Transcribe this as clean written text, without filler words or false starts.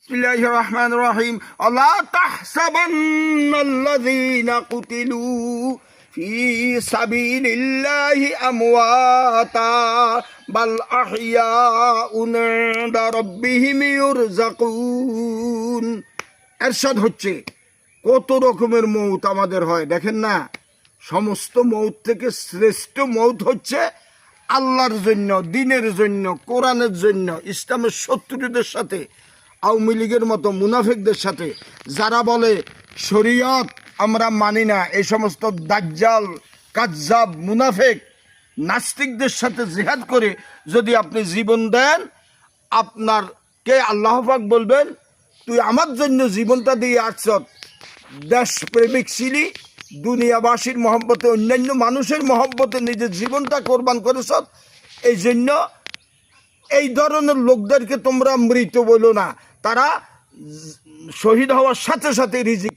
বিসমিল্লাহির রহমানির রহিম। আলা তাহসাবান্নাল্লাযীনা কুতিলু ফি সাবিলিল্লাহি আমওয়াতা বাল আহইয়াউন ইনদা রাব্বিহিম ইউরযাকুন। এরশাদ হচ্ছে কত রকমের মৌত আমাদের হয় দেখেন না। সমস্ত মৌত থেকে শ্রেষ্ঠ মৌত হচ্ছে আল্লাহর জন্য, দিনের জন্য, কোরআনের জন্য, ইসলামের শত্রুদের সাথে, আওয়ামী লীগের মতো মুনাফিকদের সাথে যারা বলে শরীয়ত আমরা মানি না, এই সমস্ত দাজ্জাল কাজ্জাব মুনাফিক নাস্তিকদের সাথে জিহাদ করে যদি আপনি জীবন দেন, আপনার কে আল্লাহ পাক বলবেন তুই আমার জন্য জীবনটা দিয়ে আসছত, দেশপ্রেমিক ছিলি, দুনিয়াবাসীর মহব্বতে, অন্যান্য মানুষের মহব্বতে নিজের জীবনটা কোরবান করেছ। এই জন্য এই ধরনের লোকদেরকে তোমরা মৃত বলো না, তারা শহীদ হওয়ার সাথে সাথে রিজিক